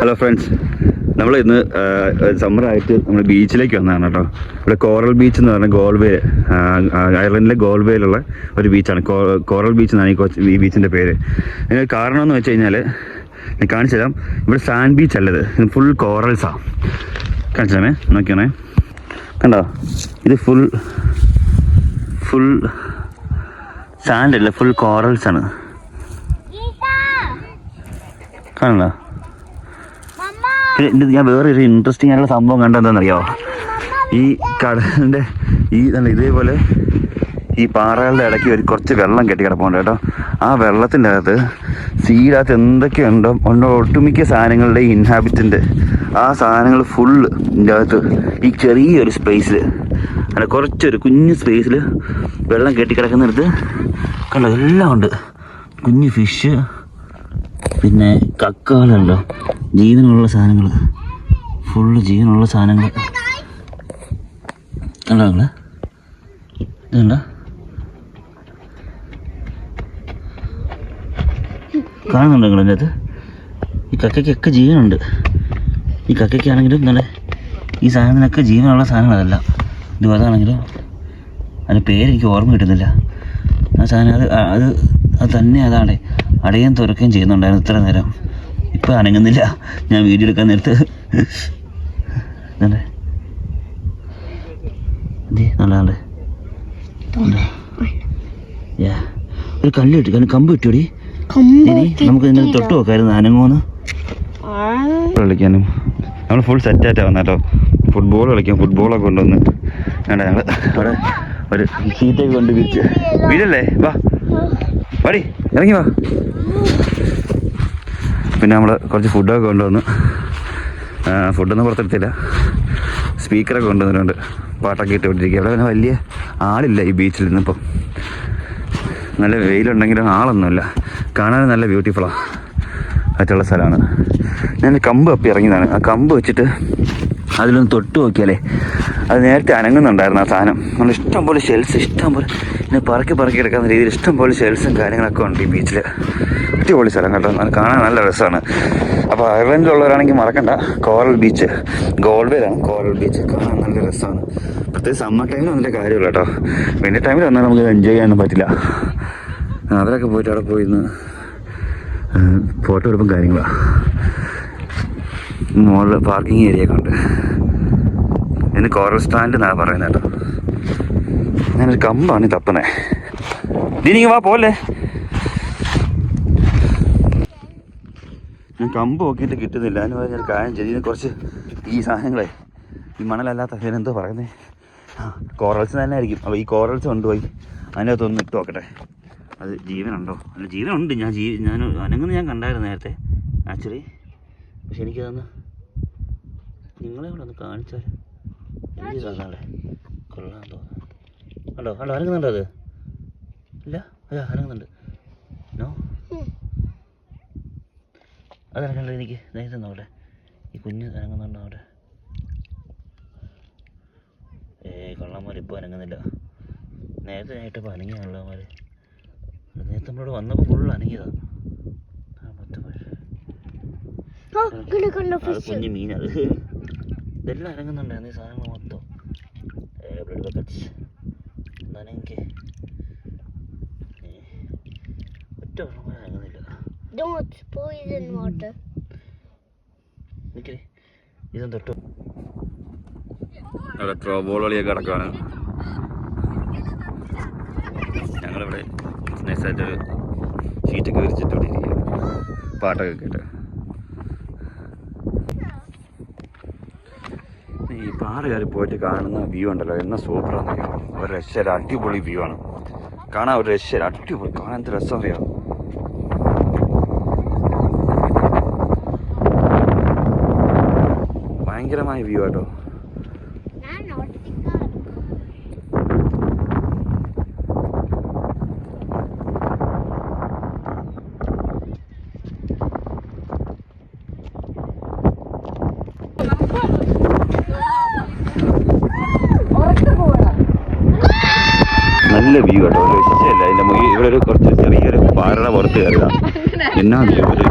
Hello friends, നമ്മൾ ഇന്ന് സമ്മറായിട്ട് നമ്മൾ ബീച്ചിലേക്ക് വന്നതാണ് കേട്ടോ. ഇവിടെ കോറൽ ബീച്ച് എന്ന് പറഞ്ഞാൽ ഗോൾവേ, അയർലൻഡിലെ ഗോൾവേയിലുള്ള ഒരു ബീച്ചാണ്. കോറൽ ബീച്ച് എന്നാണ് ഈ ബീച്ചിൻ്റെ പേര്. ഇതിന് കാരണം എന്ന് വെച്ച് കഴിഞ്ഞാൽ ഞാൻ കാണിച്ചു തരാം. ഇവിടെ സാൻഡ് ബീച്ച് അല്ലത്, ഇത് ഫുൾ കോറൽസാണ്. കാണിച്ചു തരാമേ, നോക്കിയാണേ, കണ്ടോ? ഇത് ഫുൾ സാൻഡ് അല്ല, ഫുൾ കോറൽസാണ്. കാണണ്ട. പിന്നെ ഞാൻ വേറൊരു ഇൻട്രസ്റ്റിംഗ് ആയിട്ടുള്ള സംഭവം കണ്ടെന്താണെന്നറിയാമോ? ഈ കടലിൻ്റെ ഇതേപോലെ ഈ പാറകളുടെ ഇടയ്ക്ക് കുറച്ച് വെള്ളം കെട്ടി കിടപ്പുണ്ട് കേട്ടോ. ആ വെള്ളത്തിൻ്റെ അകത്ത് സീഡകത്ത് എന്തൊക്കെയുണ്ടോ ഒട്ടുമിക്ക സാധനങ്ങളുടെ ഇൻഹാബിറ്റൻ്റ് ആ സാധനങ്ങൾ ഫുള്ള് ഇതിൻ്റെ അകത്ത് ഈ ചെറിയൊരു സ്പേസിൽ, അല്ല കുറച്ചൊരു കുഞ്ഞു സ്പേസിൽ വെള്ളം കെട്ടിക്കിടക്കുന്നിടത്ത് കണ്ടോ എല്ലാം ഉണ്ട്. കുഞ്ഞു ഫിഷ്, പിന്നെ കക്കകളുണ്ടോ, ജീവനുള്ള സാധനങ്ങൾ, ഫുള്ള് ജീവനുള്ള സാധനങ്ങൾ കണ്ടോ നിങ്ങൾ? ഇതുണ്ടോ? കാണുന്നുണ്ടോ നിങ്ങൾ ഇതിനകത്ത്? ഈ കക്കയ്ക്കൊക്കെ ജീവനുണ്ട്. ഈ കക്കയ്ക്കാണെങ്കിലും നല്ല ഈ സാധനത്തിനൊക്കെ ജീവനുള്ള സാധനങ്ങളല്ല. ഇത് അതാണെങ്കിലും അതിൻ്റെ പേരെനിക്ക് ഓർമ്മ കിട്ടുന്നില്ല. ആ സാധനം അത് തന്നെ അതാണ് അടയും തുറക്കുകയും ചെയ്യുന്നുണ്ടായിരുന്നു ഇത്ര നേരം. ഇപ്പം അനങ്ങുന്നില്ല. ഞാൻ വീഡിയോ എടുക്കാൻ നേരത്ത് ഇതല്ലേ നല്ല ഒരു കല്ല് കിട്ടി, കമ്പ് കിട്ടിയോടി. ഇനി നമുക്ക് ഇതിനെ തൊട്ട് നോക്കായിരുന്നു അനങ്ങുമെന്ന്. കളിക്കാനും നമ്മൾ ഫുൾ സെറ്റായിട്ടാണ് വന്ന കേട്ടോ. ഫുട്ബോൾ കളിക്കാം, ഫുട്ബോളൊക്കെ കൊണ്ടുവന്ന് ഞങ്ങൾ അവിടെ ഒരു സീറ്റൊക്കെ കൊണ്ട് വിരിച്ച് വീടല്ലേ. വാ വാടി, ഇറങ്ങി വാ. പിന്നെ നമ്മൾ കുറച്ച് ഫുഡൊക്കെ കൊണ്ടുവന്ന്, ഫുഡൊന്നും പുറത്തെടുത്തില്ല, സ്പീക്കറൊക്കെ കൊണ്ടുവന്നിട്ടുണ്ട്, പാട്ടൊക്കെ ഇട്ട് വിട്ടിരിക്കുക. അവിടെ പിന്നെ വലിയ ആളില്ല ഈ ബീച്ചിൽ നിന്നിപ്പം. നല്ല വെയിലുണ്ടെങ്കിലും ആളൊന്നുമില്ല. കാണാൻ നല്ല ബ്യൂട്ടിഫുള്ളാണ്, മറ്റുള്ള സ്ഥലമാണ്. ഞാൻ കമ്പ് അപ്പി ഇറങ്ങിയതാണ്. ആ കമ്പ് വെച്ചിട്ട് അതിലൊന്ന് തൊട്ട് നോക്കിയാലേ അത് നേരത്തെ അനങ്ങുന്നുണ്ടായിരുന്നു ആ സാധനം. നമ്മൾ ഇഷ്ടംപോലെ ഷെൽസ്, ഇഷ്ടംപോലെ ഇങ്ങനെ പറക്കി എടുക്കാവുന്ന രീതിയിൽ ഇഷ്ടംപോലെ ഷെൽസും കാര്യങ്ങളൊക്കെ ഉണ്ട് ഈ ബീച്ചിൽ. അടിപൊളി സ്ഥലം കേട്ടോ, കാണാൻ നല്ല രസമാണ്. അപ്പോൾ അയർലൻഡിലുള്ളവരാണെങ്കിൽ മറക്കണ്ട, കോറൽ ബീച്ച്, ഗോൾവേയിലാണ് കോറൽ ബീച്ച്. കാണാൻ നല്ല രസമാണ്. പ്രത്യേകിച്ച് സമ്മർ ടൈമിൽ വന്നിട്ട് കാര്യമില്ല കേട്ടോ. വിൻ്റർ ടൈമിൽ വന്നാൽ നമുക്ക് എൻജോയ് ചെയ്യാനൊന്നും പറ്റില്ല. അവരൊക്കെ പോയിട്ട് അവിടെ പോയിന്ന് ഫോട്ടോ എടുപ്പും കാര്യങ്ങളാണ്. മുകളിൽ പാർക്കിംഗ് ഏരിയ ഒക്കെ ഉണ്ട്. ഇതിന് കോറൽ സ്റ്റാൻഡ് എന്നാണ് പറയുന്നത് കേട്ടോ. ഞാനൊരു കമ്പാണ് തപ്പണേ. നീ വാ പോലെ. ഞാൻ കമ്പ് നോക്കിയിട്ട് കിട്ടുന്നില്ല. അതിന് പറഞ്ഞൊരു കാര്യം ചെയ്ത് ഇതിന് കുറച്ച് ഈ സാധനങ്ങളെ, ഈ മണലല്ലാത്ത ഇതിനെന്തോ പറയുന്നത്, കോറൽസ് തന്നെ ആയിരിക്കും. അപ്പോൾ ഈ കോറൽസ് കൊണ്ടുപോയി അതിനകത്തൊന്ന് ഇട്ട് നോക്കട്ടെ, അത് ജീവനുണ്ടോ. അല്ല ജീവനുണ്ട്. ഞാൻ അനങ്ങുന്ന ഞാൻ കണ്ടായിരുന്നു നേരത്തെ ആക്ച്വലി. പക്ഷെ എനിക്കതൊന്ന് നിങ്ങളെ കൂടെ ഒന്ന് കാണിച്ചാൽ എനിക്ക് കാണാല്ലേ, കൊള്ളാൻ തോന്നുന്നു. കണ്ടോ അനങ്ങുന്നുണ്ടോ? അത് ഇല്ല, അതെ അനങ്ങുന്നുണ്ട്. നോ, അതനങ്ങണ്ട. എനിക്ക് നേരത്തെ നോക്കട്ടെ, ഈ കുഞ്ഞ് അനങ്ങുന്നുണ്ടോ അവിടെ? കള്ളന്മാർ ഇപ്പോൾ അനങ്ങുന്നില്ല. നേരത്തെ ആയിട്ടിപ്പോൾ അനങ്ങിയ കള്ളന്മാർ. നേരത്തെ നമ്മളോട് വന്നപ്പോൾ ഫുൾ അനങ്ങിയതാണ്. അത് കുഞ്ഞ് മീനത്. ഇതെല്ലാം അനങ്ങുന്നുണ്ടായിരുന്നു ഈ സാധനങ്ങൾ മൊത്തം. ബ്ലഡ് ബക്കറ്റ്സ് നനങ്ങി ഒറ്റ വെള്ളം അനങ്ങുന്നില്ല. ഇതും തൊട്ട് അവിടെ ത്രോ ബോൾ കളിയൊക്കെ കിടക്കുകയാണ്. ഞങ്ങളിവിടെ നൈസായിട്ടൊരു ഷീറ്റൊക്കെ വിരിച്ചിട്ട് ഇവിടെ ഇരിക്കുക, പാട്ടൊക്കെ കേട്ട്. ഈ പാറ കയറി പോയിട്ട് കാണുന്ന വ്യൂ ഉണ്ടല്ലോ, എന്നാ സൂപ്പറാണെന്നറിയോ. ഒരു രക്ഷ, അടിപൊളി വ്യൂ ആണ് കാണാൻ. ഒരു രക്ഷ, അടിപൊളി കാണാൻ. എന്ത് രസം അറിയാം. ഭയങ്കരമായ വ്യൂ ആട്ടോ. നല്ല വ്യൂ കേട്ടോ, ഒരു രക്ഷയില്ല. അതിൻ്റെ മുകളിൽ ഇവിടെ ഒരു കുറച്ച് ചെറിയൊരു പാറയുടെ പുറത്ത് കയറിയതാണ്. എന്നാ വ്യൂ, ഒരു